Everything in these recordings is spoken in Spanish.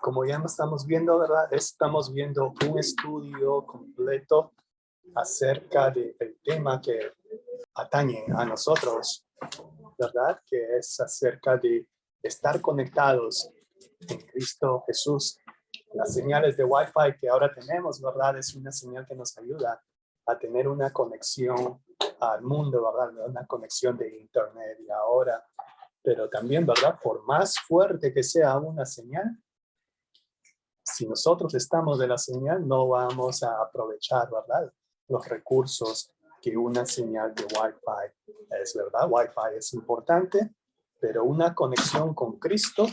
Como ya estamos viendo, ¿verdad? Estamos viendo un estudio completo acerca del tema que atañe a nosotros, ¿verdad? Que es acerca de estar conectados en Cristo Jesús. Las señales de Wi-Fi que ahora tenemos, ¿verdad? Es una señal que nos ayuda a tener una conexión al mundo, ¿verdad? Una conexión de internet y ahora. Pero también, ¿verdad? Por más fuerte que sea una señal, si nosotros estamos de la señal, no vamos a aprovechar, ¿verdad? Los recursos que una señal de Wi-Fi es, ¿verdad? Wi-Fi es importante, pero una conexión con Cristo,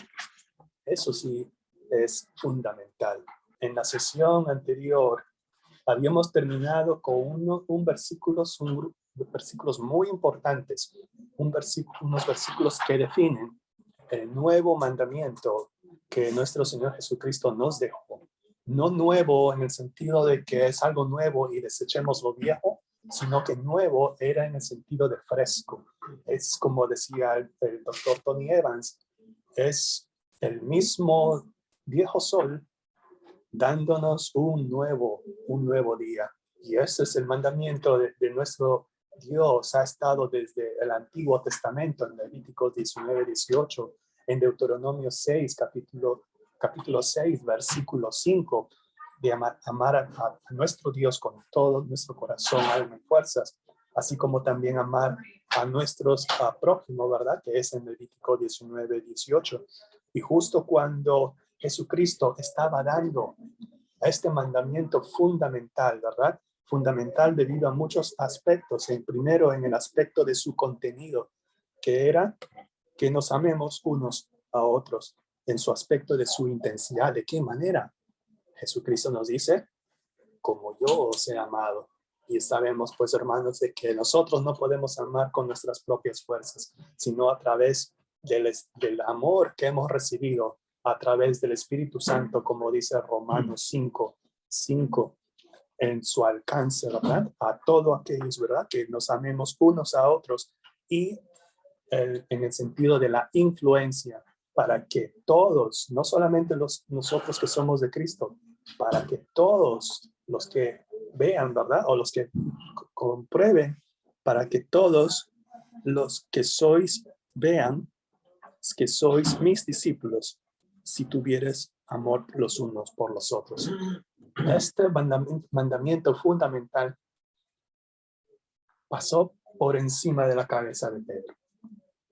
eso sí es fundamental. En la sesión anterior habíamos terminado con un versículos muy importantes, unos versículos que definen el nuevo mandamiento que nuestro Señor Jesucristo nos dejó. No nuevo en el sentido de que es algo nuevo y desechemos lo viejo, sino que nuevo era en el sentido de fresco. Es como decía el doctor Tony Evans, es el mismo viejo sol dándonos un nuevo día. Y ese es el mandamiento de nuestro Dios. Ha estado desde el Antiguo Testamento, en Levíticos 19, 18, en Deuteronomio 6, capítulo 6, versículo 5, de amar a nuestro Dios con todo nuestro corazón, alma y fuerzas, así como también amar a nuestros prójimos, ¿verdad? Que es en Levítico 19, 18. Y justo cuando Jesucristo estaba dando este mandamiento fundamental, ¿verdad? Fundamental debido a muchos aspectos. Primero, en el aspecto de su contenido, que era que nos amemos unos a otros. En su aspecto de su intensidad, ¿de qué manera? Jesucristo nos dice, como yo os he amado. Y sabemos, pues, hermanos, de que nosotros no podemos amar con nuestras propias fuerzas, sino a través del amor que hemos recibido a través del Espíritu Santo, como dice Romanos 5, en su alcance, ¿verdad? A todos aquellos, ¿verdad? Que nos amemos unos a otros y en el sentido de la influencia para que todos, no solamente nosotros que somos de Cristo, para que todos los que vean, ¿verdad? O los que comprueben, para que todos los que sois vean que sois mis discípulos si tuvieres amor los unos por los otros. Este mandamiento fundamental pasó por encima de la cabeza de Pedro.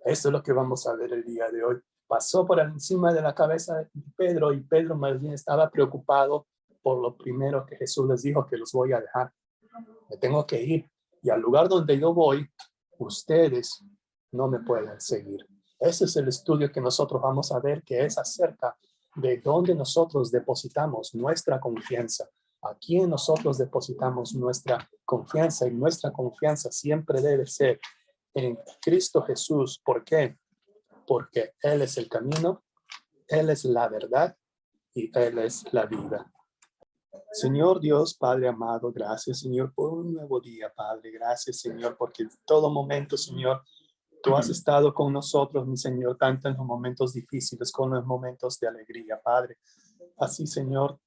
Esto es lo que vamos a ver el día de hoy. Pasó por encima de la cabeza de Pedro y Pedro más bien estaba preocupado por lo primero que Jesús les dijo, que los voy a dejar. Me tengo que ir y al lugar donde yo voy, ustedes no me pueden seguir. Ese es el estudio que nosotros vamos a ver, que es acerca de dónde nosotros depositamos nuestra confianza. ¿A quién nosotros depositamos nuestra confianza? Y nuestra confianza siempre debe ser en Cristo Jesús. ¿Por qué? Porque Él es el camino, Él es la verdad y Él es la vida. Señor Dios, Padre amado, gracias, Señor, por un nuevo día, Padre. Gracias, Señor, porque en todo momento, Señor, tú has estado con nosotros, mi Señor, tanto en los momentos difíciles como en los momentos de alegría, Padre. Así, Señor,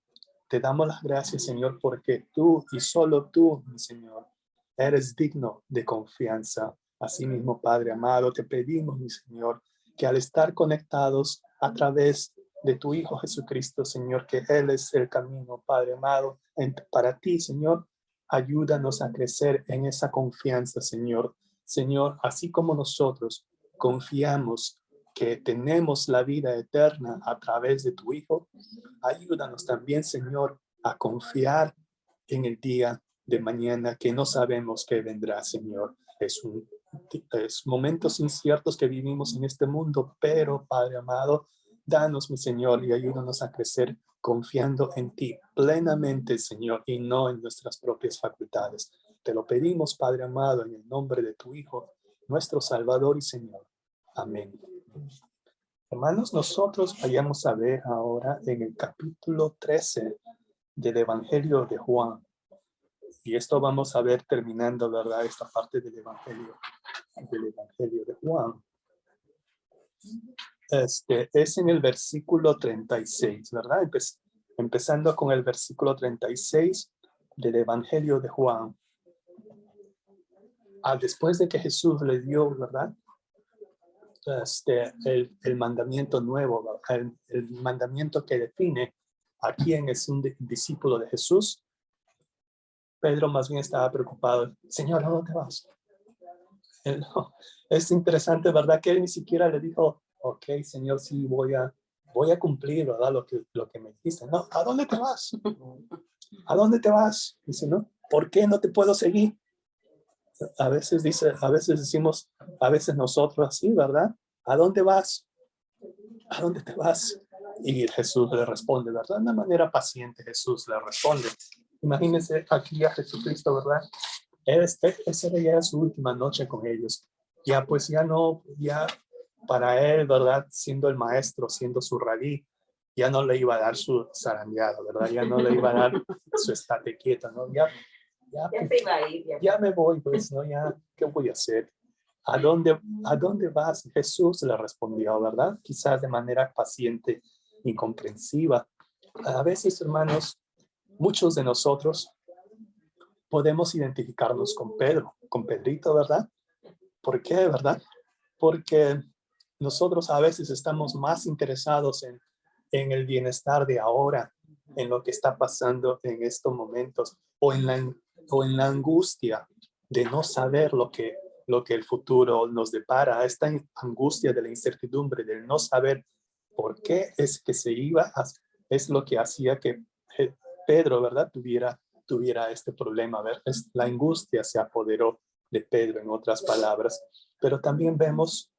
te damos las gracias, Señor, porque tú y solo tú, mi Señor, eres digno de confianza. Asimismo, Padre amado, te pedimos, mi Señor, que al estar conectados a través de tu Hijo Jesucristo, Señor, que Él es el camino, Padre amado, para ti, Señor, ayúdanos a crecer en esa confianza, Señor. Señor, así como nosotros confiamos que tenemos la vida eterna a través de tu Hijo, ayúdanos también, Señor, a confiar en el día de mañana que no sabemos qué vendrá, Señor. Es momentos inciertos que vivimos en este mundo, pero, Padre amado, danos, mi Señor, y ayúdanos a crecer confiando en ti plenamente, Señor, y no en nuestras propias facultades. Te lo pedimos, Padre amado, en el nombre de tu Hijo, nuestro Salvador y Señor. Amén. Hermanos, nosotros vayamos a ver ahora en el capítulo 13 del Evangelio de Juan. Y esto vamos a ver terminando, ¿verdad? Esta parte del Evangelio de Juan. es en el versículo 36, ¿verdad? Empezando con el versículo 36 del Evangelio de Juan. Después de que Jesús le dio, ¿verdad? El mandamiento nuevo, el mandamiento que define a quién es un discípulo de Jesús. Pedro más bien estaba preocupado. Señor, ¿a dónde vas? Es interesante, ¿verdad? Que él ni siquiera le dijo, ok, Señor, sí, voy a cumplir, ¿verdad? Lo que me dijiste. No, ¿a dónde te vas? ¿A dónde te vas? Dice, ¿no? ¿Por qué no te puedo seguir? A veces decimos, a veces nosotros así, ¿verdad? ¿A dónde vas? ¿A dónde te vas? Y Jesús le responde, ¿verdad? De una manera paciente Jesús le responde. Imagínense aquí a Jesucristo, ¿verdad? Esa era ya su última noche con ellos. Ya pues ya para él, ¿verdad? Siendo el maestro, siendo su rabí, ya no le iba a dar su zarandeado, ¿verdad? Ya no le iba a dar su estate quieta, ¿no? Ya se iba a ir. Ya me voy, pues, ¿no? Ya, ¿qué voy a hacer? ¿A dónde vas? Jesús le respondió, ¿verdad? Quizás de manera paciente y comprensiva. A veces, hermanos, muchos de nosotros podemos identificarnos con Pedro, con Pedrito, ¿verdad? ¿Por qué, verdad? Porque nosotros a veces estamos más interesados en el bienestar de ahora, en lo que está pasando en estos momentos, o en la angustia de no saber lo que el futuro nos depara, esta angustia de la incertidumbre, del no saber por qué es que se iba, es lo que hacía que Pedro, ¿verdad? Tuviera este problema. La angustia se apoderó de Pedro, en otras palabras. Pero también vemos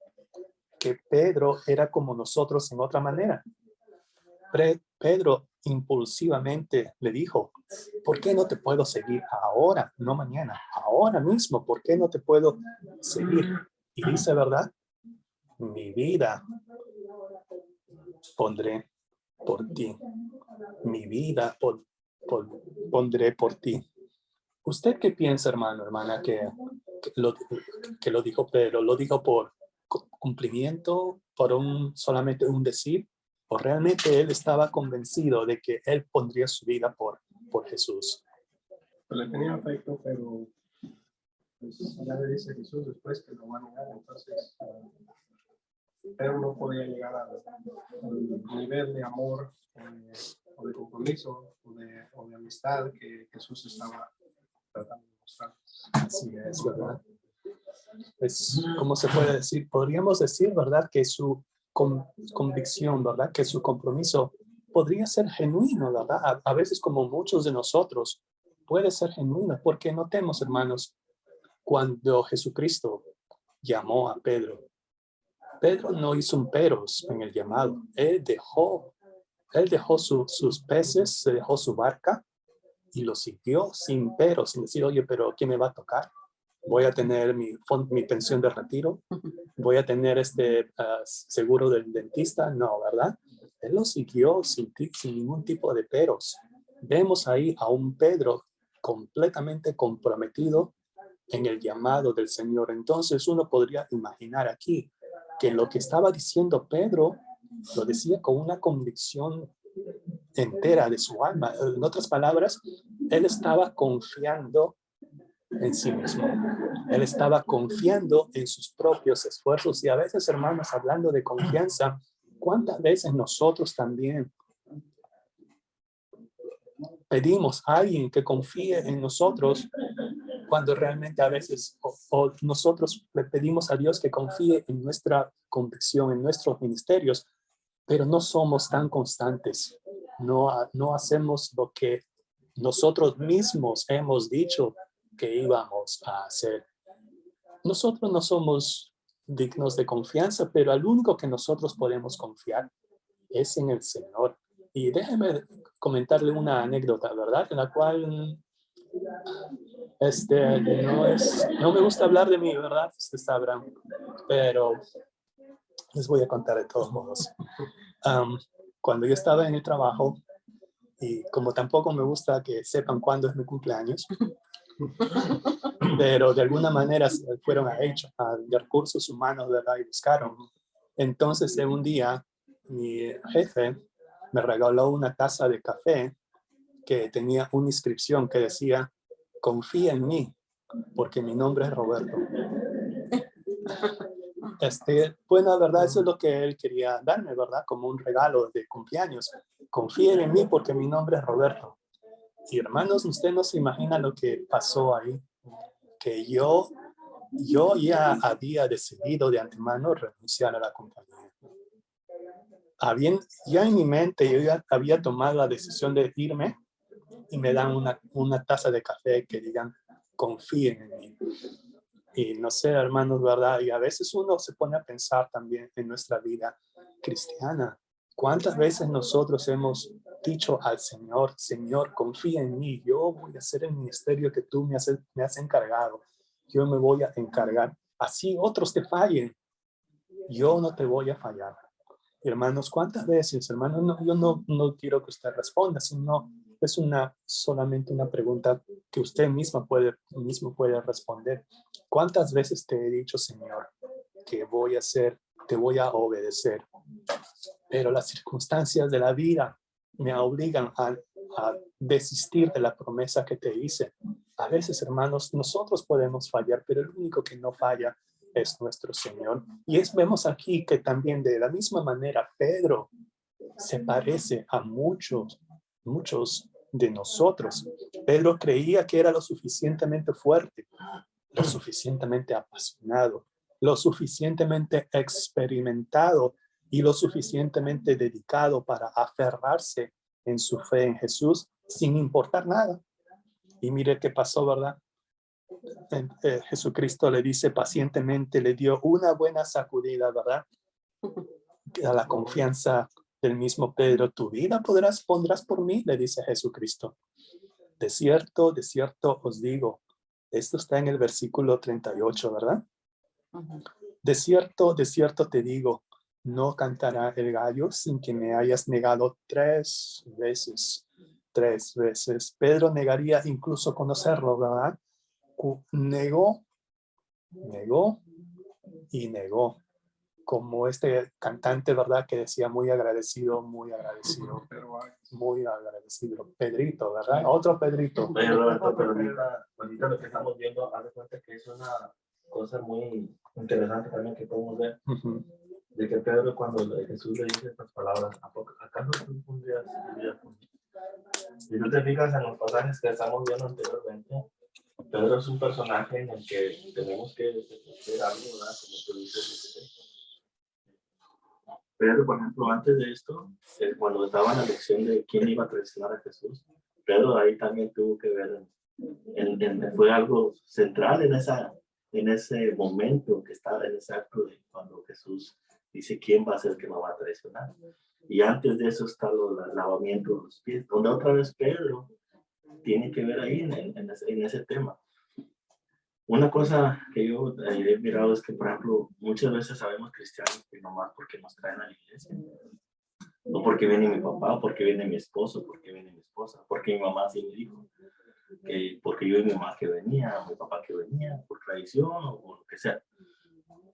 que Pedro era como nosotros en otra manera. Pedro impulsivamente le dijo, ¿por qué no te puedo seguir ahora, no mañana? Ahora mismo, ¿por qué no te puedo seguir? Y dice, ¿verdad? Mi vida pondré por ti. Mi vida pondré por ti. ¿Usted qué piensa, hermano, hermana, que lo dijo Pedro? ¿Lo dijo por cumplimiento, por solamente un decir? ¿O realmente él estaba convencido de que él pondría su vida por Jesús? Pues le tenía afecto, pero pues, ya le dice Jesús después que lo va a negar, entonces pero no podía llegar al nivel de amor o de compromiso o de amistad que Jesús estaba tratando de mostrar. Así es, ¿verdad? Es, ¿cómo se puede decir? Podríamos decir, ¿verdad? Que su convicción, ¿verdad? Que su compromiso podría ser genuino, ¿verdad? A veces, como muchos de nosotros, puede ser genuino, porque notemos, hermanos, cuando Jesucristo llamó a Pedro, Pedro no hizo un peros en el llamado. Él dejó sus peces, se dejó su barca y lo siguió sin peros, sin decir, oye, pero ¿quién me va a tocar? Voy a tener mi pensión de retiro, voy a tener seguro del dentista. No, ¿verdad? Él lo siguió sin ningún tipo de peros. Vemos ahí a un Pedro completamente comprometido en el llamado del Señor. Entonces uno podría imaginar aquí que lo que estaba diciendo Pedro lo decía con una convicción entera de su alma. En otras palabras, él estaba confiando en sí mismo. Él estaba confiando en sus propios esfuerzos. Y a veces, hermanos, hablando de confianza, ¿cuántas veces nosotros también pedimos a alguien que confíe en nosotros cuando realmente a veces o nosotros le pedimos a Dios que confíe en nuestra convicción, en nuestros ministerios, pero no somos tan constantes, no hacemos lo que nosotros mismos hemos dicho que íbamos a hacer? Nosotros no somos dignos de confianza, pero al único que nosotros podemos confiar es en el Señor. Y déjeme comentarle una anécdota, ¿verdad? En la cual no me gusta hablar de mí, ¿verdad? Ustedes sabrán, pero les voy a contar de todos modos. Cuando yo estaba en el trabajo, y como tampoco me gusta que sepan cuándo es mi cumpleaños, pero de alguna manera fueron a recursos humanos, ¿verdad? Y buscaron. Entonces, un día, mi jefe me regaló una taza de café que tenía una inscripción que decía, confía en mí, porque mi nombre es Roberto. Bueno, la verdad, eso es lo que él quería darme, ¿verdad? Como un regalo de cumpleaños. Confíen en mí porque mi nombre es Roberto. Y hermanos, usted no se imagina lo que pasó ahí. Que yo ya había decidido de antemano renunciar a la compañía. Ya en mi mente, yo ya había tomado la decisión de irme y me dan una taza de café que digan, confíen en mí. Y no sé, hermanos, ¿verdad? Y a veces uno se pone a pensar también en nuestra vida cristiana. ¿Cuántas veces nosotros hemos dicho al Señor, Señor, confía en mí, yo voy a hacer el ministerio que tú me has encargado, yo me voy a encargar, así otros te fallen, yo no te voy a fallar. Hermanos, ¿cuántas veces, hermanos? No, yo no quiero que usted responda, sino es solamente una pregunta que usted mismo puede responder. ¿Cuántas veces te he dicho, Señor, que te voy a obedecer? Pero las circunstancias de la vida me obligan a desistir de la promesa que te hice. A veces, hermanos, nosotros podemos fallar, pero el único que no falla es nuestro Señor. Y vemos aquí que también de la misma manera Pedro se parece a muchos de nosotros. Pedro creía que era lo suficientemente fuerte, lo suficientemente apasionado, lo suficientemente experimentado y lo suficientemente dedicado para aferrarse en su fe en Jesús sin importar nada. Y mire qué pasó, ¿verdad? Jesucristo le dice pacientemente, le dio una buena sacudida, ¿verdad? A la confianza del mismo Pedro, tu vida pondrás por mí, le dice Jesucristo. De cierto os digo, esto está en el versículo 38, ¿verdad? De cierto te digo, no cantará el gallo sin que me hayas negado 3 veces. 3 veces. Pedro negaría incluso conocerlo, ¿verdad? Negó y negó. Como este cantante, ¿verdad? Que decía muy agradecido. Pedrito, ¿verdad? Otro Pedrito. Oye, Roberto, pero ahorita lo que estamos viendo, haz de cuenta que es una cosa muy interesante también que podemos ver. De que Pedro, cuando Jesús le dice estas palabras, ¿acaso tú pondrías tu vida por mí? Si tú te fijas en los pasajes que estamos viendo anteriormente, Pedro es un personaje en el que tenemos que hacer algo, ¿verdad? Como tú dices. Pedro, por ejemplo, antes de esto, cuando estaba en la lección de quién iba a traicionar a Jesús, Pedro ahí también tuvo que ver, fue algo central en ese momento que estaba en ese acto de cuando Jesús dice quién va a ser el que me va a traicionar. Y antes de eso está el lavamiento de los pies, donde otra vez Pedro tiene que ver ahí en ese tema. Una cosa que yo he mirado es que, por ejemplo, muchas veces sabemos cristianos que nomás porque nos traen a la iglesia, o porque viene mi papá, o porque viene mi esposo, porque viene mi esposa, porque mi mamá sí me dijo, porque yo y mi mamá que venía, mi papá que venía, por tradición o lo que sea.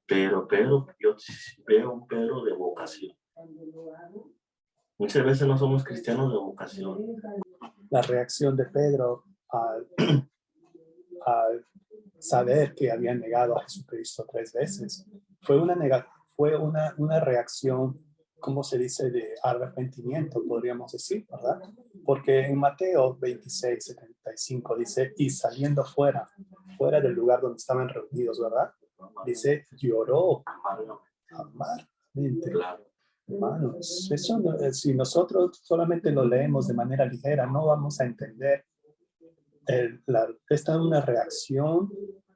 Pero Pedro, yo veo un Pedro de vocación. Muchas veces no somos cristianos de vocación. La reacción de Pedro al saber que había negado a Jesucristo 3 veces fue una reacción, ¿cómo se dice?, de arrepentimiento, podríamos decir, ¿verdad? Porque en Mateo 26:75 dice, y saliendo fuera del lugar donde estaban reunidos, ¿verdad? Dice, lloró amargamente. Hermanos, eso si nosotros solamente lo leemos de manera ligera, no vamos a entender. Esta es una reacción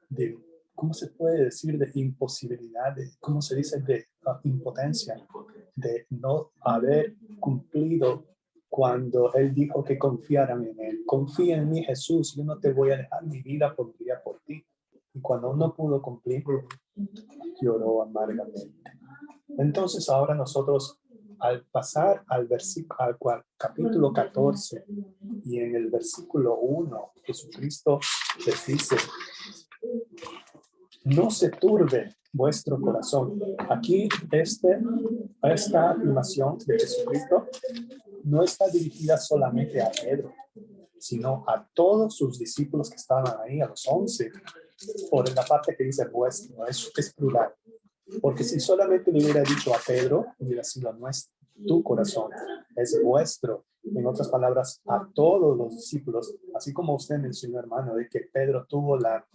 de, ¿cómo se puede decir? De imposibilidad, ¿cómo se dice? De impotencia, de no haber cumplido cuando Él dijo que confiaran en Él. Confía en mí, Jesús, yo no te voy a dejar, mi vida pondría por ti. Y cuando no pudo cumplir, lloró amargamente. Entonces ahora nosotros, al pasar al capítulo 14 y en el versículo 1, Jesucristo les dice, no se turbe vuestro corazón. Aquí esta afirmación de Jesucristo no está dirigida solamente a Pedro, sino a todos sus discípulos que estaban ahí, a los 11, por la parte que dice vuestro, es plural. Porque si solamente le hubiera dicho a Pedro, hubiera sido nuestro, tu corazón, es vuestro. En otras palabras, a todos los discípulos, así como usted mencionó, hermano, de que Pedro tuvo la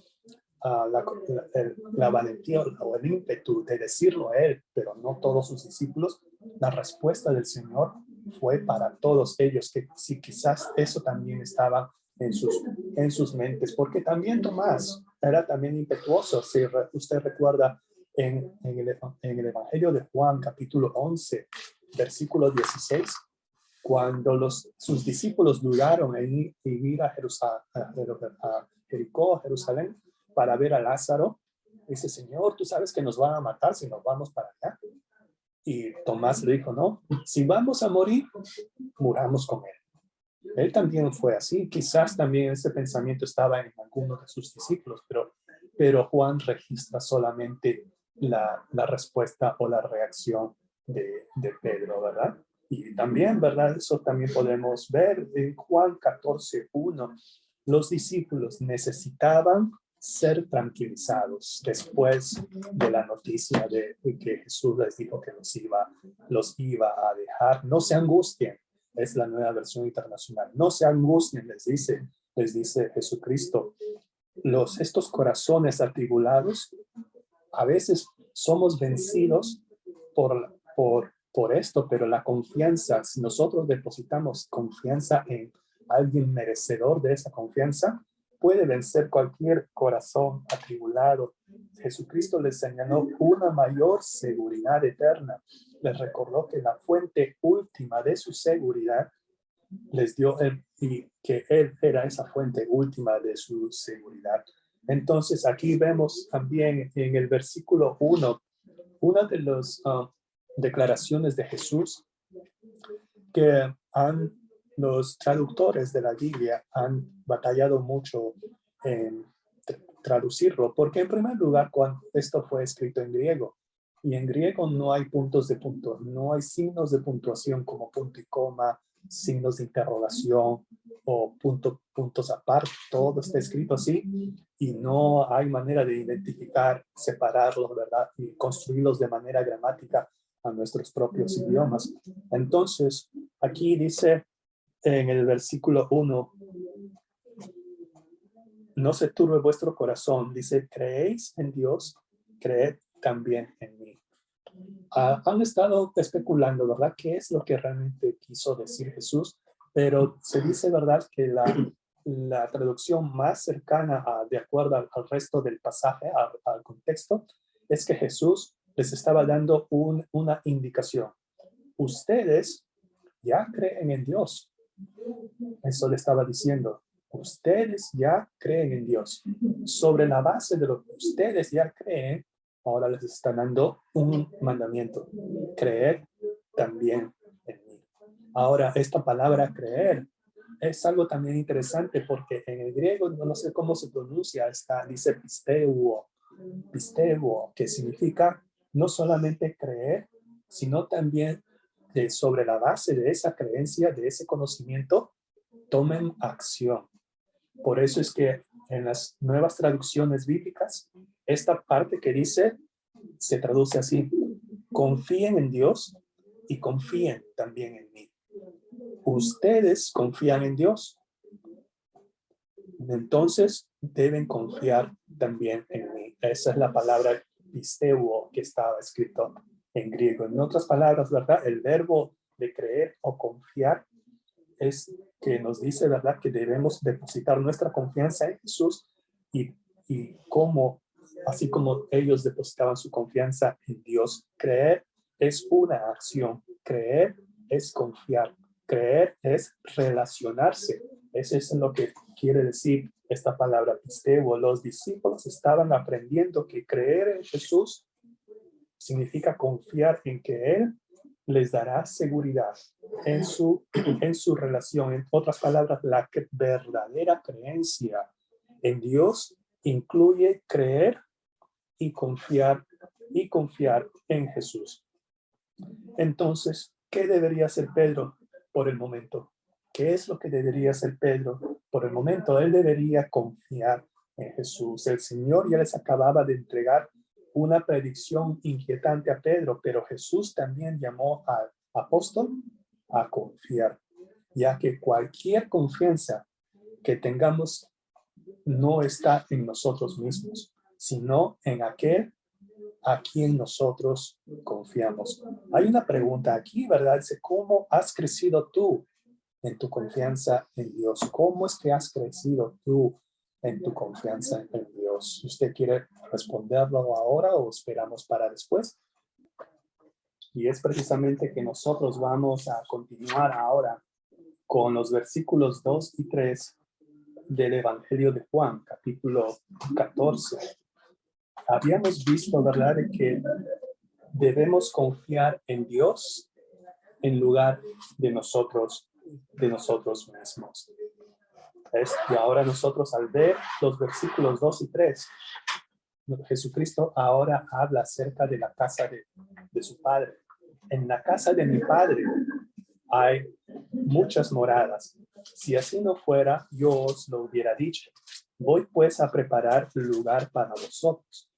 valentía o el ímpetu de decirlo a él, pero no todos sus discípulos, la respuesta del Señor fue para todos ellos, que si quizás eso también estaba en sus mentes, porque también Tomás era también impetuoso. Si usted recuerda en el Evangelio de Juan, capítulo 11, versículo 16, cuando sus discípulos dudaron en ir a Jericó, Jerusalén, para ver a Lázaro, dice: Señor, tú sabes que nos van a matar si nos vamos para allá. Y Tomás le dijo: no, si vamos a morir, muramos con él. Él también fue así. Quizás también ese pensamiento estaba en algunos de sus discípulos, pero Juan registra solamente la respuesta o la reacción de Pedro, ¿verdad? Y también, ¿verdad? Eso también podemos ver en Juan 14:1. Los discípulos necesitaban ser tranquilizados después de la noticia de que Jesús les dijo que los iba a dejar. No se angustien, es la Nueva Versión Internacional. No se angustien, les dice Jesucristo. Estos corazones atribulados, a veces somos vencidos por esto, pero la confianza, si nosotros depositamos confianza en alguien merecedor de esa confianza, puede vencer cualquier corazón atribulado. Jesucristo les señaló una mayor seguridad eterna. Les recordó que la fuente última de su seguridad les dio y que Él era esa fuente última de su seguridad. Entonces aquí vemos también en el versículo 1, una de las declaraciones de Jesús que los traductores de la Biblia han batallado mucho en traducirlo, porque en primer lugar, cuando esto fue escrito en griego, y en griego no hay puntos de puntuación, no hay signos de puntuación como punto y coma, signos de interrogación o puntos aparte, todo está escrito así y no hay manera de identificar, separarlos, ¿verdad? Y construirlos de manera gramática a nuestros propios idiomas. Entonces, aquí dice en el versículo 1, no se turbe vuestro corazón, dice: creéis en Dios, creed también en mí. Han estado especulando, ¿verdad?, qué es lo que realmente quiso decir Jesús, pero se dice, ¿verdad?, que la traducción más cercana, de acuerdo al resto del pasaje, al contexto, es que Jesús les estaba dando una indicación. Ustedes ya creen en Dios. Eso le estaba diciendo. Ustedes ya creen en Dios. Sobre la base de lo que ustedes ya creen, ahora les está dando un mandamiento: creer también en mí. Ahora, esta palabra creer es algo también interesante porque en el griego, no sé cómo se pronuncia, dice pisteuo, que significa no solamente creer, sino también sobre la base de esa creencia, de ese conocimiento, tomen acción. Por eso es que en las nuevas traducciones bíblicas, esta parte que dice, se traduce así: confíen en Dios y confíen también en mí. Ustedes confían en Dios, entonces deben confiar también en mí. Esa es la palabra pisteuo que estaba escrito en griego. En otras palabras, ¿verdad?, el verbo de creer o confiar es que nos dice, ¿verdad?, que debemos depositar nuestra confianza en Jesús y así como ellos depositaban su confianza en Dios. Creer es una acción, creer es confiar, creer es relacionarse. Eso es lo que quiere decir esta palabra pisteuo. Los discípulos estaban aprendiendo que creer en Jesús significa confiar en que Él les dará seguridad en su relación. En otras palabras, la verdadera creencia en Dios incluye creer y confiar y confiar en Jesús. Entonces, ¿qué debería hacer Pedro por el momento? ¿Qué es lo que debería hacer Pedro por el momento? Él debería confiar en Jesús. El Señor ya les acababa de entregar una predicción inquietante a Pedro, pero Jesús también llamó al apóstol a confiar, ya que cualquier confianza que tengamos no está en nosotros mismos, sino en aquel a quien nosotros confiamos. Hay una pregunta aquí, ¿verdad? Dice, ¿cómo has crecido tú en tu confianza en Dios? ¿Cómo es que has crecido tú en tu confianza en Dios? ¿Usted quiere responderlo ahora o esperamos para después? Y es precisamente que nosotros vamos a continuar ahora con los versículos 2 y 3 del Evangelio de Juan, capítulo 14. Habíamos visto, ¿verdad?, de que debemos confiar en Dios en lugar de nosotros mismos. Y ahora nosotros, al ver los versículos 2 y 3, Jesucristo ahora habla acerca de la casa de su Padre. En la casa de mi Padre hay muchas moradas. Si así no fuera, yo os lo hubiera dicho. Voy pues a preparar lugar para vosotros.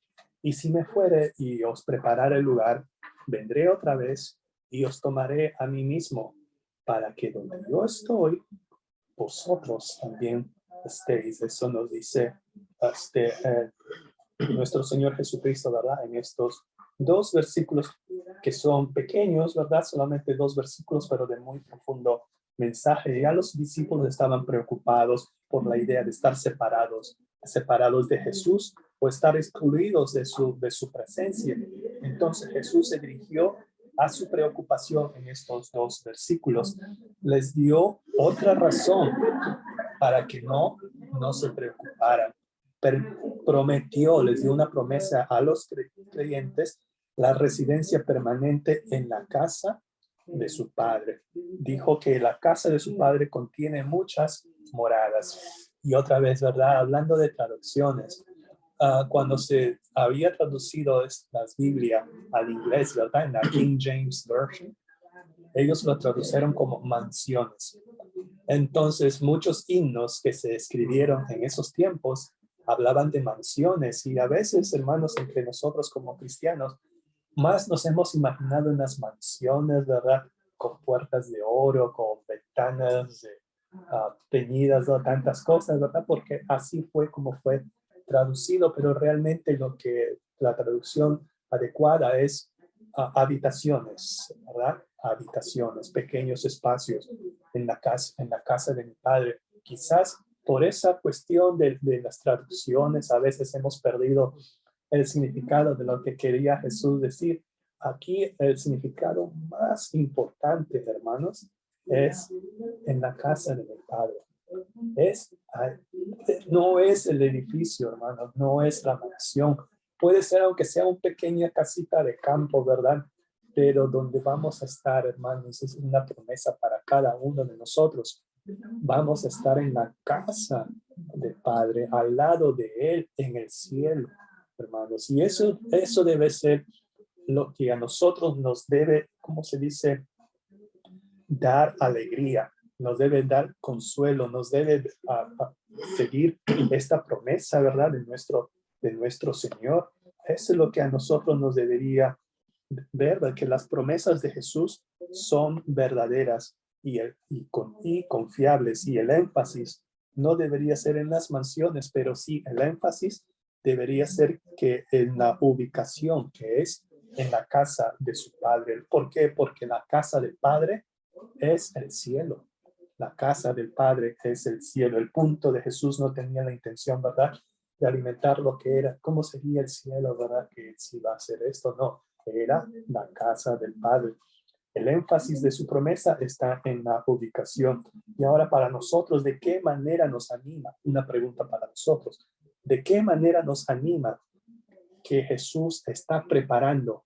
Y si me fuere y os preparare el lugar, vendré otra vez y os tomaré a mí mismo, para que donde yo estoy, vosotros también estéis. Eso nos dice nuestro Señor Jesucristo, ¿verdad? En estos dos versículos que son pequeños, ¿verdad? Solamente dos versículos, pero de muy profundo mensaje. Ya los discípulos estaban preocupados por la idea de estar separados de Jesús o estar excluidos de su presencia. Entonces Jesús se dirigió a su preocupación en estos dos versículos. Les dio otra razón para que no se preocuparan. Prometió, les dio una promesa a los creyentes, la residencia permanente en la casa de su Padre. Dijo que la casa de su Padre contiene muchas moradas. Y otra vez, ¿verdad? Hablando de traducciones, cuando se había traducido las Biblias al inglés, ¿verdad? En la King James Version, ellos lo tradujeron como mansiones. Entonces, muchos himnos que se escribieron en esos tiempos hablaban de mansiones, y a veces, hermanos, entre nosotros como cristianos, más nos hemos imaginado en las mansiones, ¿verdad? Con puertas de oro, con ventanas teñidas, ¿no? Tantas cosas, ¿verdad? Porque así fue como fue traducido, pero realmente lo que la traducción adecuada es habitaciones, ¿verdad? Habitaciones, pequeños espacios en la casa de mi Padre. Quizás por esa cuestión de las traducciones a veces hemos perdido el significado de lo que quería Jesús decir. Aquí el significado más importante, hermanos, es en la casa de mi Padre. No es el edificio, hermanos, no es la mansión. Puede ser, aunque sea una pequeña casita de campo, ¿verdad? Pero donde vamos a estar, hermanos, es una promesa para cada uno de nosotros. Vamos a estar en la casa del Padre, al lado de Él, en el cielo, hermanos. Y eso debe ser lo que a nosotros nos debe, ¿cómo se dice?, dar alegría, nos debe dar consuelo, nos debe seguir esta promesa, ¿verdad?, de nuestro Señor. Eso es lo que a nosotros nos debería ver, que las promesas de Jesús son verdaderas y confiables, y el énfasis no debería ser en las mansiones, pero sí el énfasis debería ser que en la ubicación, que es en la casa de su Padre. ¿Por qué? Porque la casa del Padre es el cielo. La casa del Padre es el cielo. El punto de Jesús no tenía la intención, ¿verdad?, de alimentar lo que era. ¿Cómo sería el cielo, verdad?, que si va a hacer esto? No, era la casa del Padre. El énfasis de su promesa está en la ubicación. Y ahora, para nosotros, ¿de qué manera nos anima? Una pregunta para nosotros. ¿De qué manera nos anima que Jesús está preparando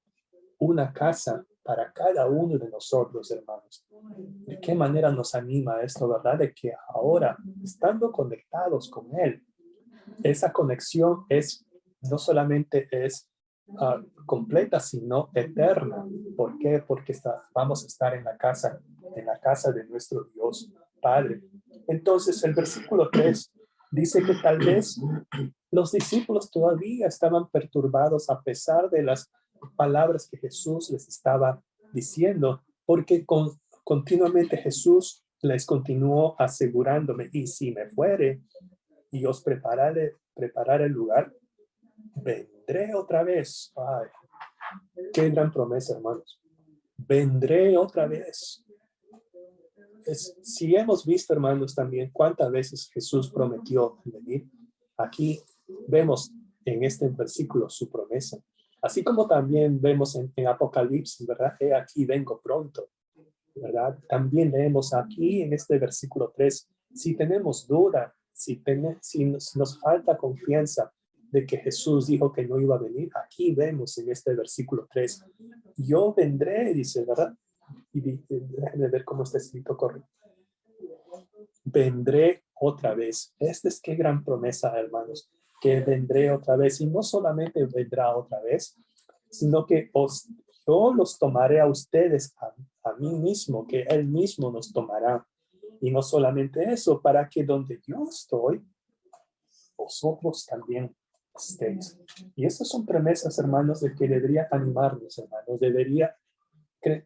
una casa para cada uno de nosotros, hermanos? ¿De qué manera nos anima esto, verdad? De que ahora, estando conectados con Él, esa conexión no solamente es completa, sino eterna. ¿Por qué? Porque vamos a estar en la casa de nuestro Dios Padre. Entonces, el versículo 3 dice que tal vez los discípulos todavía estaban perturbados a pesar de las palabras que Jesús les estaba diciendo, porque continuamente Jesús les continuó asegurándome, y si me fuere y os prepararé el lugar, vendré otra vez. Ay, qué gran promesa, hermanos. Vendré otra vez. Si hemos visto, hermanos, también cuántas veces Jesús prometió venir, aquí vemos en este versículo su promesa. Así como también vemos en Apocalipsis, ¿verdad? He aquí vengo pronto, ¿verdad? También leemos aquí en este versículo 3, si tenemos duda, si nos falta confianza de que Jesús dijo que no iba a venir, aquí vemos en este versículo 3, yo vendré, dice, ¿verdad? Y déjenme ver cómo está escrito correcto. Vendré otra vez. Esta es qué gran promesa, hermanos, que vendré otra vez. Y no solamente vendrá otra vez, sino que yo los tomaré a ustedes, a mí mismo, que Él mismo nos tomará. Y no solamente eso, para que donde yo estoy, vosotros también estéis. Y estas son promesas, hermanos, de que debería animarnos, hermanos, debería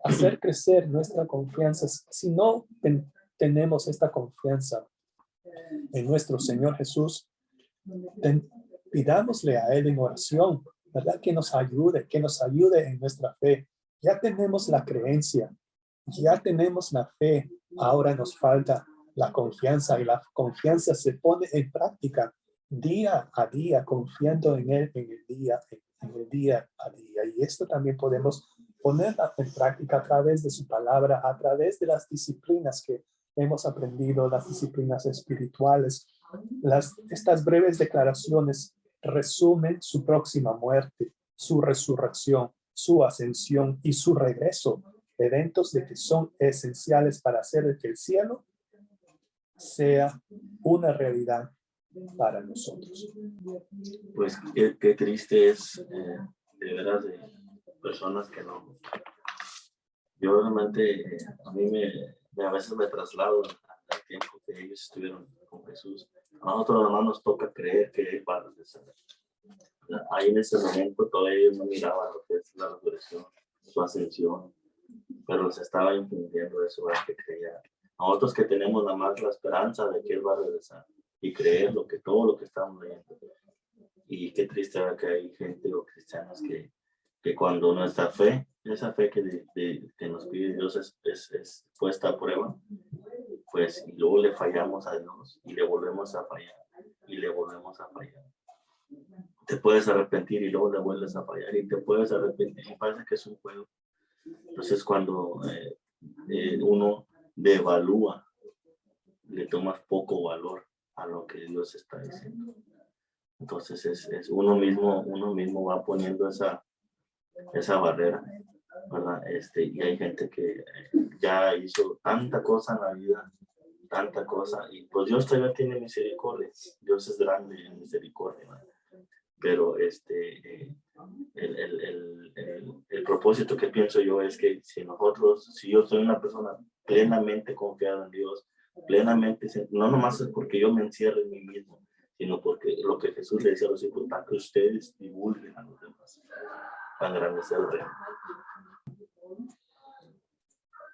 hacer crecer nuestra confianza. Si no tenemos esta confianza en nuestro Señor Jesús, pidámosle a Él en oración, ¿verdad? Que nos ayude en nuestra fe. Ya tenemos la creencia, ya tenemos la fe, ahora nos falta la confianza, y la confianza se pone en práctica día a día, confiando en Él en el día a día. Y esto también podemos ponerla en práctica a través de su palabra, a través de las disciplinas que hemos aprendido, las disciplinas espirituales. Estas breves declaraciones resumen su próxima muerte, su resurrección, su ascensión y su regreso, eventos de que son esenciales para hacer que el cielo sea una realidad para nosotros. Pues qué triste es, de veras, de personas que no. Yo realmente, a mí a veces me traslado al tiempo que ellos estuvieron con Jesús. A nosotros nomás nos toca creer que Él va a regresar. Ahí en ese momento todavía ellos no miraban lo que es la resurrección, su ascensión, pero les estaba impidiendo eso, que creían. Nosotros que tenemos nada más la esperanza de que Él va a regresar y creer todo lo que estamos leyendo. Y qué triste ver que hay gente o cristianos que cuando nuestra fe, esa fe que nos pide Dios es puesta a prueba, pues y luego le fallamos a Dios y le volvemos a fallar y le volvemos a fallar. Te puedes arrepentir y luego le vuelves a fallar y te puedes arrepentir. Me parece que es un juego. Entonces cuando uno devalúa, le tomas poco valor a lo que Dios está diciendo. Entonces es uno mismo va poniendo esa barrera, ¿verdad? Y hay gente que ya hizo tanta cosa en la vida, tanta cosa, y pues Dios todavía tiene misericordia. Dios es grande en misericordia, ¿verdad? Pero el propósito que pienso yo es que si yo soy una persona plenamente confiada en Dios, plenamente, no nomás es porque yo me encierro en mí mismo, sino porque lo que Jesús le decía a los hijos, para que ustedes divulguen a los demás, tan grande es el reino.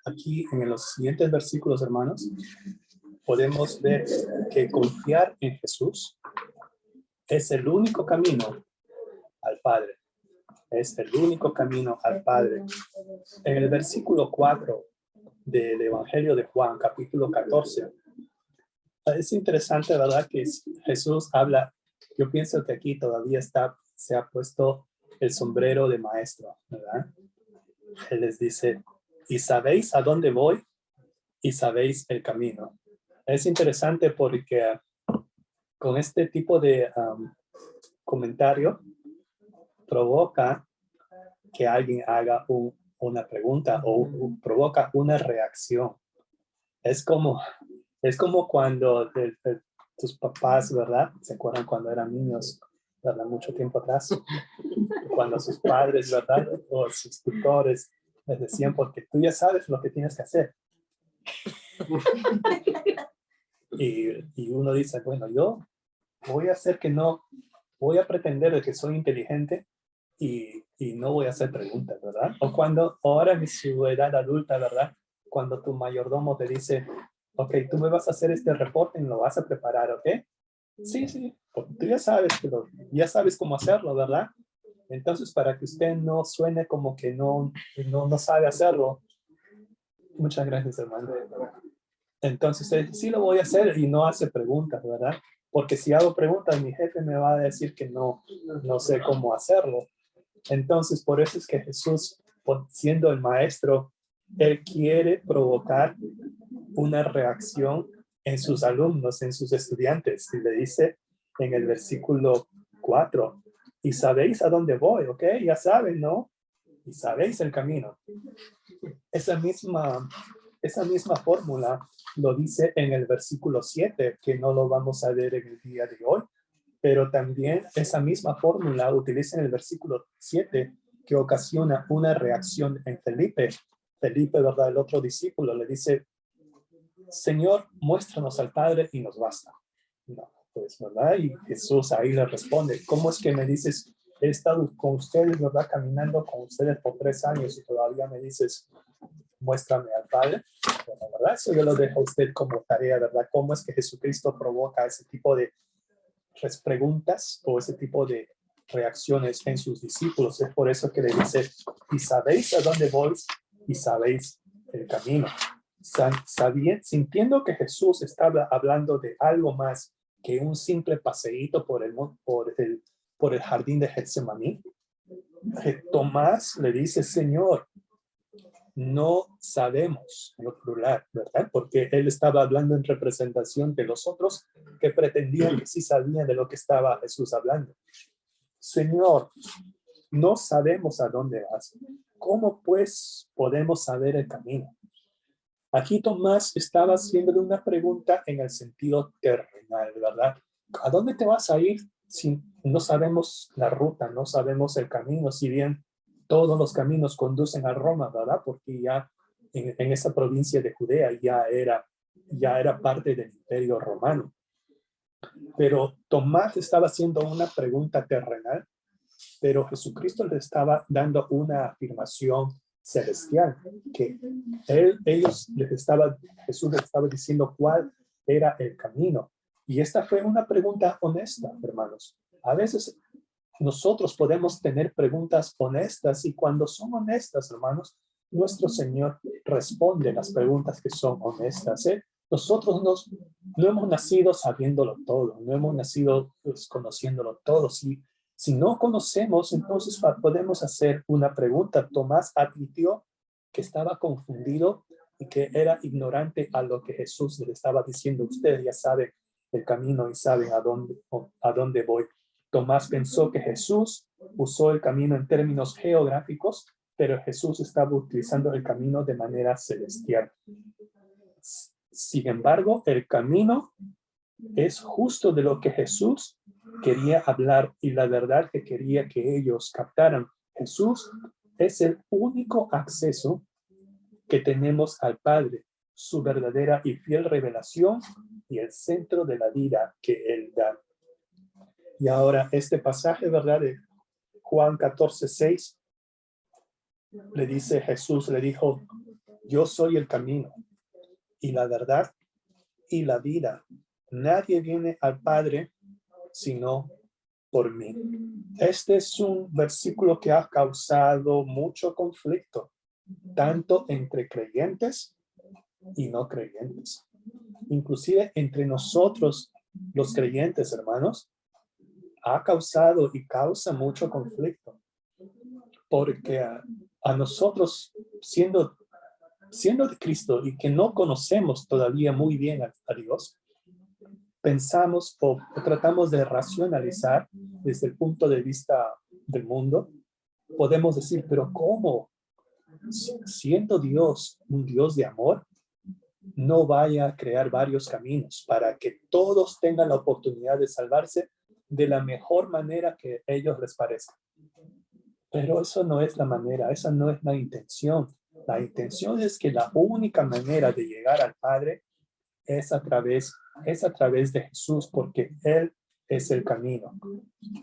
Aquí en los siguientes versículos, hermanos, podemos ver que confiar en Jesús es el único camino al Padre. Es el único camino al Padre. En el versículo 4 del Evangelio de Juan, capítulo 14, es interesante, ¿verdad? Que Jesús habla, yo pienso que aquí todavía se ha puesto el sombrero de maestro, ¿verdad? Él les dice, ¿y sabéis a dónde voy? Y sabéis el camino. Es interesante porque con este tipo de comentario provoca que alguien haga una pregunta o provoca una reacción. Es como cuando tus papás, ¿verdad? ¿Se acuerdan cuando eran niños? ¿verdad? Mucho tiempo atrás, cuando sus padres, ¿verdad? O sus tutores les decían, porque tú ya sabes lo que tienes que hacer. Y uno dice, bueno, yo voy a hacer que no, voy a pretender de que soy inteligente y no voy a hacer preguntas, ¿verdad? O cuando, ahora en su edad adulta, ¿verdad? Cuando tu mayordomo te dice, ok, tú me vas a hacer este reporte y lo vas a preparar, ¿ok? Sí, sí, porque tú ya sabes, pero ya sabes cómo hacerlo, ¿verdad? Entonces, para que usted no suene como que no sabe hacerlo. Muchas gracias, hermano. Entonces, sí lo voy a hacer y no hace preguntas, ¿verdad? Porque si hago preguntas, mi jefe me va a decir que no sé cómo hacerlo. Entonces, por eso es que Jesús, siendo el maestro, él quiere provocar una reacción en sus alumnos, en sus estudiantes. Y le dice en el versículo 4, y sabéis a dónde voy, ¿ok? Ya saben, ¿no? Y sabéis el camino. Esa misma fórmula lo dice en el versículo 7, que no lo vamos a ver en el día de hoy, pero también esa misma fórmula utiliza en el versículo 7, que ocasiona una reacción en Felipe. Felipe, ¿verdad? El otro discípulo le dice, Señor, muéstranos al Padre y nos basta. No, pues, ¿verdad? Y Jesús ahí le responde, ¿cómo es que me dices, he estado con ustedes, ¿verdad? Caminando con ustedes por 3 años y todavía me dices, muéstrame al Padre? Bueno, ¿verdad? Eso yo lo dejo a usted como tarea, ¿verdad? ¿Cómo es que Jesucristo provoca ese tipo de preguntas o ese tipo de reacciones en sus discípulos? Es por eso que le dice, y sabéis a dónde voy y sabéis el camino. Sintiendo que Jesús estaba hablando de algo más que un simple paseíto por el jardín de Getsemaní, Tomás le dice, Señor, no sabemos, en plural, ¿verdad? Porque él estaba hablando en representación de los otros que pretendían que sí sabían de lo que estaba Jesús hablando. Señor, no sabemos a dónde vas. ¿Cómo pues podemos saber el camino? Aquí Tomás estaba haciéndole una pregunta en el sentido terrenal, ¿verdad? ¿A dónde te vas a ir si no sabemos la ruta, no sabemos el camino? Si bien todos los caminos conducen a Roma, ¿verdad? Porque ya en esa provincia de Judea ya era parte del Imperio Romano. Pero Tomás estaba haciendo una pregunta terrenal, pero Jesucristo le estaba dando una afirmación celestial, que Jesús les estaba diciendo cuál era el camino. Y esta fue una pregunta honesta, hermanos. A veces nosotros podemos tener preguntas honestas y cuando son honestas, hermanos, nuestro Señor responde las preguntas que son honestas. Nosotros no hemos nacido sabiéndolo todo, no hemos nacido conociéndolo todo. Si no conocemos, entonces podemos hacer una pregunta. Tomás admitió que estaba confundido y que era ignorante a lo que Jesús le estaba diciendo. Ustedes ya saben el camino y saben a dónde voy. Tomás pensó que Jesús usó el camino en términos geográficos, pero Jesús estaba utilizando el camino de manera celestial. Sin embargo, el camino es justo de lo que Jesús quería hablar y la verdad que quería que ellos captaran. Jesús es el único acceso que tenemos al Padre, su verdadera y fiel revelación y el centro de la vida que Él da. Y ahora este pasaje, ¿verdad? De Juan 14:6, le dice Jesús, le dijo, yo soy el camino y la verdad y la vida. Nadie viene al Padre sino por mí. Este es un versículo que ha causado mucho conflicto, tanto entre creyentes y no creyentes. Inclusive entre nosotros, los creyentes, hermanos, ha causado y causa mucho conflicto. Porque a nosotros, siendo de Cristo y que no conocemos todavía muy bien a Dios, pensamos o tratamos de racionalizar desde el punto de vista del mundo. Podemos decir, pero ¿cómo? Siendo Dios un Dios de amor, no vaya a crear varios caminos para que todos tengan la oportunidad de salvarse de la mejor manera que a ellos les parezca. Pero eso no es la manera, esa no es la intención. La intención es que la única manera de llegar al Padre es a través de Jesús, porque Él es el camino.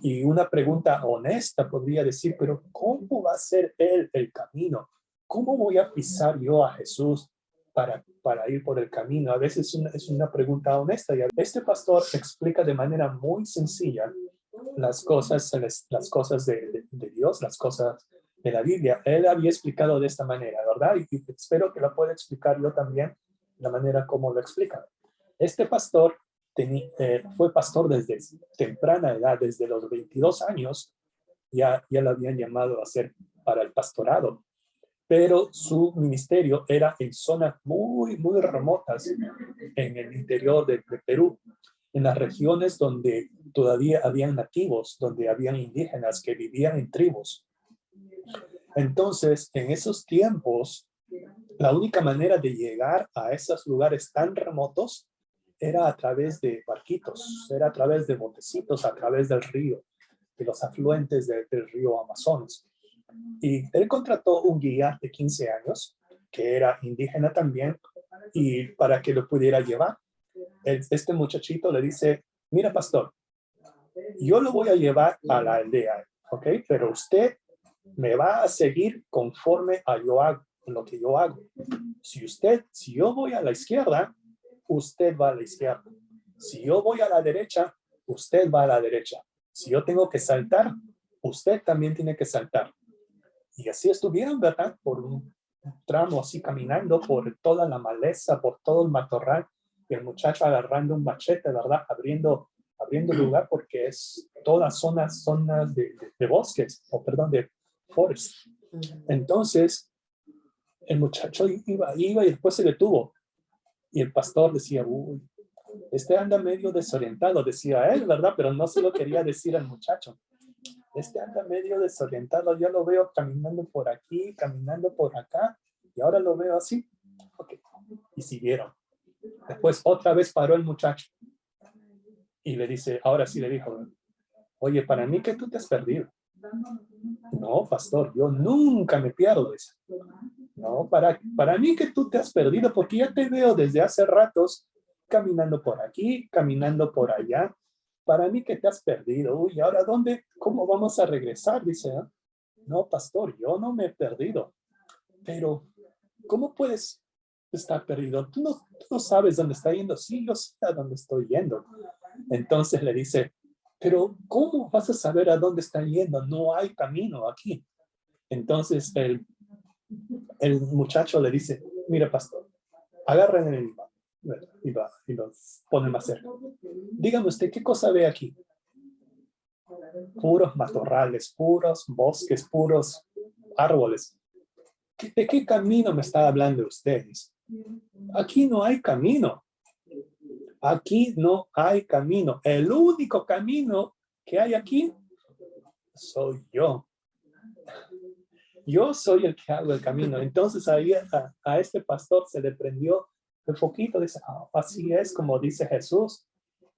Y una pregunta honesta podría decir, pero ¿cómo va a ser Él el camino? ¿Cómo voy a pisar yo a Jesús para ir por el camino? A veces es una pregunta honesta. Y este pastor explica de manera muy sencilla las cosas de Dios, las cosas de la Biblia. Él había explicado de esta manera, ¿verdad? Y espero que la pueda explicar yo también, la manera como lo explica. Este pastor fue pastor desde temprana edad, desde los 22 años, ya lo habían llamado a ser para el pastorado. Pero su ministerio era en zonas muy, muy remotas en el interior de Perú, en las regiones donde todavía habían nativos, donde habían indígenas que vivían en tribus. Entonces, en esos tiempos, la única manera de llegar a esos lugares tan remotos era a través de barquitos, era a través de botecitos, a través del río, de los afluentes del río Amazonas. Y él contrató un guía de 15 años, que era indígena también, y para que lo pudiera llevar. Este muchachito le dice, mira, pastor, yo lo voy a llevar a la aldea, ¿ok? Pero usted me va a seguir conforme a lo que yo hago. Si yo voy a la izquierda, usted va a la izquierda. Si yo voy a la derecha, usted va a la derecha. Si yo tengo que saltar, usted también tiene que saltar. Y así estuvieron, ¿verdad? Por un tramo así caminando por toda la maleza, por todo el matorral, y el muchacho agarrando un machete, ¿verdad? Abriendo lugar porque es todas zonas de bosques, de forest. Entonces, el muchacho iba y después se detuvo. Y el pastor decía, uy, este anda medio desorientado, decía él, ¿verdad? Pero no se lo quería decir al muchacho. Este anda medio desorientado, yo lo veo caminando por aquí, caminando por acá, y ahora lo veo así. Okay. Y siguieron. Después otra vez paró el muchacho y le dice, ahora sí le dijo, oye, para mí que tú te has perdido. No, pastor, yo nunca me pierdo eso. No, para mí que tú te has perdido, porque ya te veo desde hace ratos caminando por aquí, caminando por allá. Para mí que te has perdido. Uy, ¿ahora dónde? ¿Cómo vamos a regresar? Dice, ¿eh? No, pastor, yo no me he perdido. Pero, ¿cómo puedes estar perdido? Tú no sabes dónde está yendo. Sí, yo sé a dónde estoy yendo. Entonces le dice, pero ¿cómo vas a saber a dónde están yendo? No hay camino aquí. Entonces el muchacho le dice, mire, pastor, agarren el imán y lo pone más cerca. Dígame usted, ¿qué cosa ve aquí? Puros matorrales, puros bosques, puros árboles. ¿De qué camino me está hablando ustedes? Aquí no hay camino. Aquí no hay camino. El único camino que hay aquí soy yo. Yo soy el que hago el camino. Entonces ahí a este pastor se le prendió el foquito. Dice, así es como dice Jesús.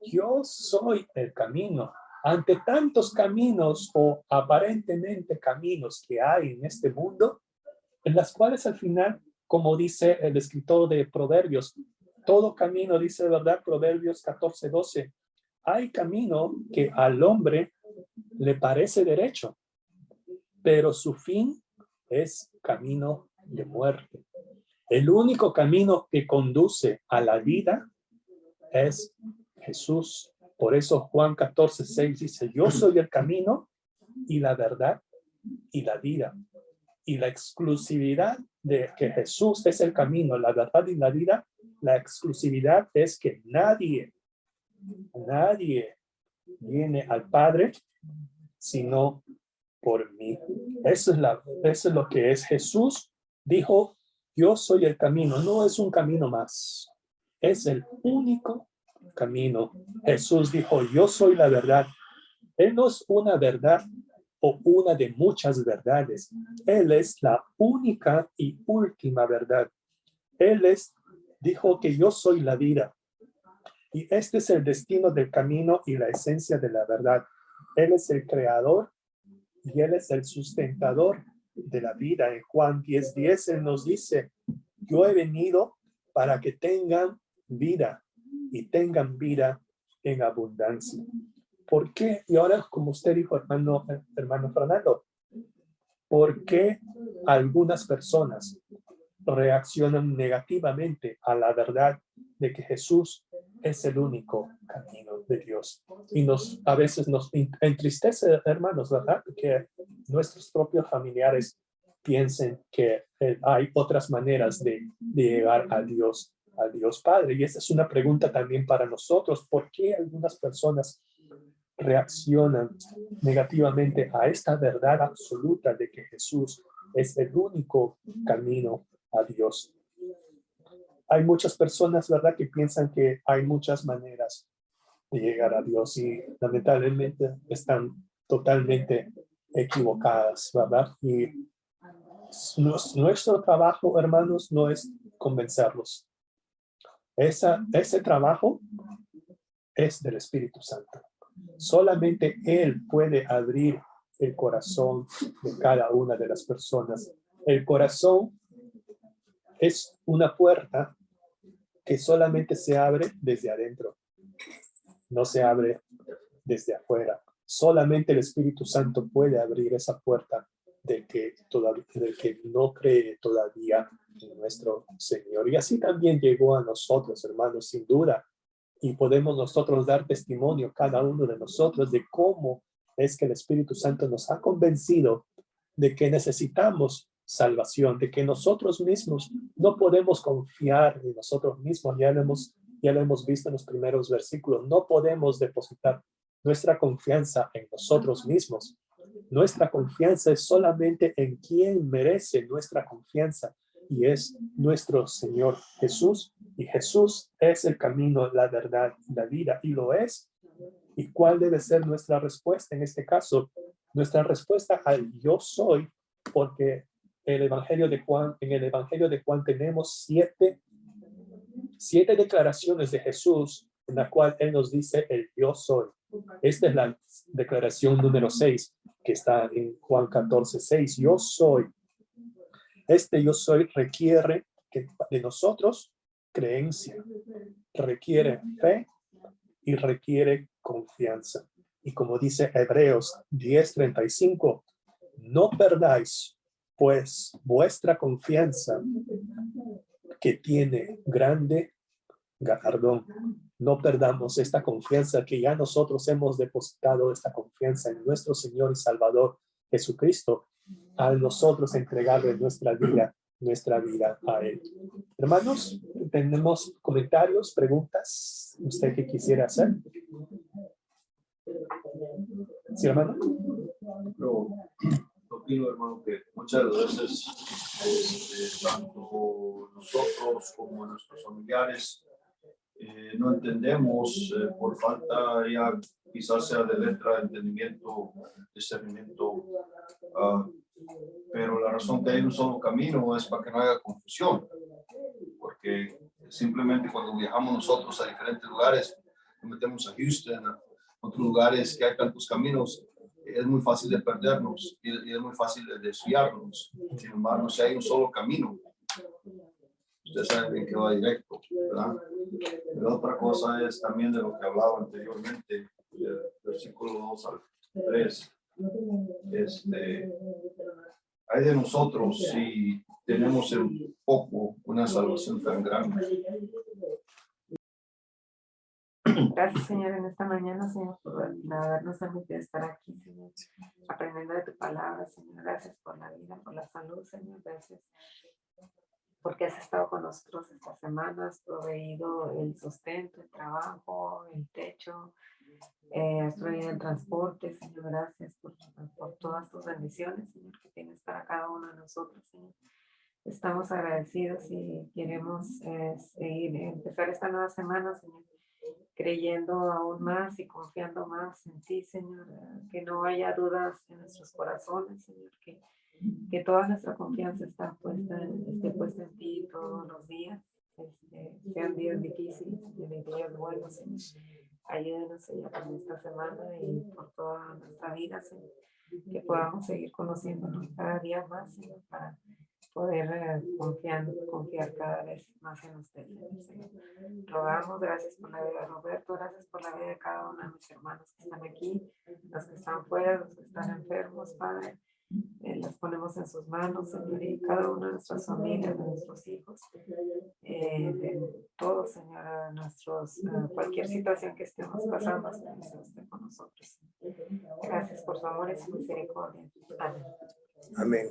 Yo soy el camino. Ante tantos caminos o aparentemente caminos que hay en este mundo, en las cuales al final, como dice el escritor de Proverbios, todo camino, dice, ¿verdad? Proverbios 14:12. Hay camino que al hombre le parece derecho, pero su fin es camino de muerte. El único camino que conduce a la vida es Jesús. Por eso Juan 14:6 dice, yo soy el camino y la verdad y la vida. Y la exclusividad de que Jesús es el camino, la verdad y la vida, la exclusividad es que nadie viene al Padre sino por mí. Eso es lo que es. Jesús dijo, yo soy el camino. No es un camino más. Es el único camino. Jesús dijo, yo soy la verdad. Él no es una verdad o una de muchas verdades. Él es la única y última verdad. Dijo que yo soy la vida. Y este es el destino del camino y la esencia de la verdad. Él es el creador y Él es el sustentador de la vida. En Juan 10:10 Él nos dice, yo he venido para que tengan vida y tengan vida en abundancia. ¿Por qué? Y ahora, como usted dijo, hermano Fernando, ¿por qué algunas personas reaccionan negativamente a la verdad de que Jesús es el único camino de Dios? Y a veces nos entristece, hermanos, ¿verdad? Que nuestros propios familiares piensen que hay otras maneras de llegar a Dios Padre. Y esa es una pregunta también para nosotros. ¿Por qué algunas personas reaccionan negativamente a esta verdad absoluta de que Jesús es el único camino a Dios? Hay muchas personas, ¿verdad?, que piensan que hay muchas maneras de llegar a Dios y lamentablemente están totalmente equivocadas, ¿verdad? Y nuestro trabajo, hermanos, no es convencerlos. Ese trabajo es del Espíritu Santo. Solamente Él puede abrir el corazón de cada una de las personas. El corazón es una puerta que solamente se abre desde adentro, no se abre desde afuera. Solamente el Espíritu Santo puede abrir esa puerta del que no cree todavía en nuestro Señor. Y así también llegó a nosotros, hermanos, sin duda. Y podemos nosotros dar testimonio, cada uno de nosotros, de cómo es que el Espíritu Santo nos ha convencido de que necesitamos salvación, de que nosotros mismos no podemos confiar en nosotros mismos. Ya lo hemos visto en los primeros versículos. No podemos depositar nuestra confianza en nosotros mismos. Nuestra confianza es solamente en quien merece nuestra confianza, y es nuestro Señor Jesús. Y Jesús es el camino, la verdad y la vida, y lo es. ¿Y cuál debe ser nuestra respuesta en este caso? Nuestra respuesta al yo soy, porque en el Evangelio de Juan tenemos siete declaraciones de Jesús en la cual Él nos dice el yo soy. Esta es la declaración número 6 que está en Juan 14:6. Yo soy. Este yo soy requiere de nosotros creencia, requiere fe y requiere confianza. Y como dice Hebreos 10:35, no perdáis pues vuestra confianza, que tiene grande galardón. No perdamos esta confianza que ya nosotros hemos depositado, esta confianza en nuestro Señor y Salvador Jesucristo, al nosotros entregarle nuestra vida a Él. Hermanos, tenemos comentarios, preguntas, ¿usted qué quisiera hacer? ¿Sí, hermano? Pero opino, hermano, que muchas veces tanto nosotros como nuestros familiares no entendemos por falta ya quizás sea de letra, entendimiento, discernimiento, pero la razón que hay un solo camino es para que no haya confusión, porque simplemente cuando viajamos nosotros a diferentes lugares, nos metemos a Houston, a otros lugares que hay tantos caminos, es muy fácil de perdernos y es muy fácil de desviarnos. Sin embargo, si hay un solo camino, usted sabe bien que va directo, ¿verdad? Pero otra cosa es también de lo que hablaba anteriormente, del versículo 2 al 3. Hay de nosotros si tenemos en poco una salvación tan grande. Gracias, Señor, en esta mañana, Señor, por habernos permitido estar aquí, Señor, aprendiendo de tu palabra, Señor. Gracias por la vida, por la salud, Señor. Gracias porque has estado con nosotros estas semanas, proveído el sustento, el trabajo, el techo, has proveído el transporte, Señor. Gracias por todas tus bendiciones, Señor, que tienes para cada uno de nosotros, Señor. Estamos agradecidos y queremos empezar esta nueva semana, Señor, creyendo aún más y confiando más en ti, Señor, que no haya dudas en nuestros corazones, Señor, que toda nuestra confianza esté puesta en ti todos los días, sean días difíciles, Señor, y días buenos, Señor. Ayúdenos, Señor, en esta semana y por toda nuestra vida, Señor, que podamos seguir conociéndonos cada día más, Señor, para poder confiar cada vez más en usted, Señor. Rogamos, gracias por la vida de Roberto, gracias por la vida de cada uno de mis hermanos que están aquí, los que están fuera, los que están enfermos, Padre. Las ponemos en sus manos, Señor, y cada una de nuestras familias, de nuestros hijos, de todos, Señor, cualquier situación que estemos pasando, Señor, esté con nosotros. Gracias por su amor y su misericordia. Amén. Amén.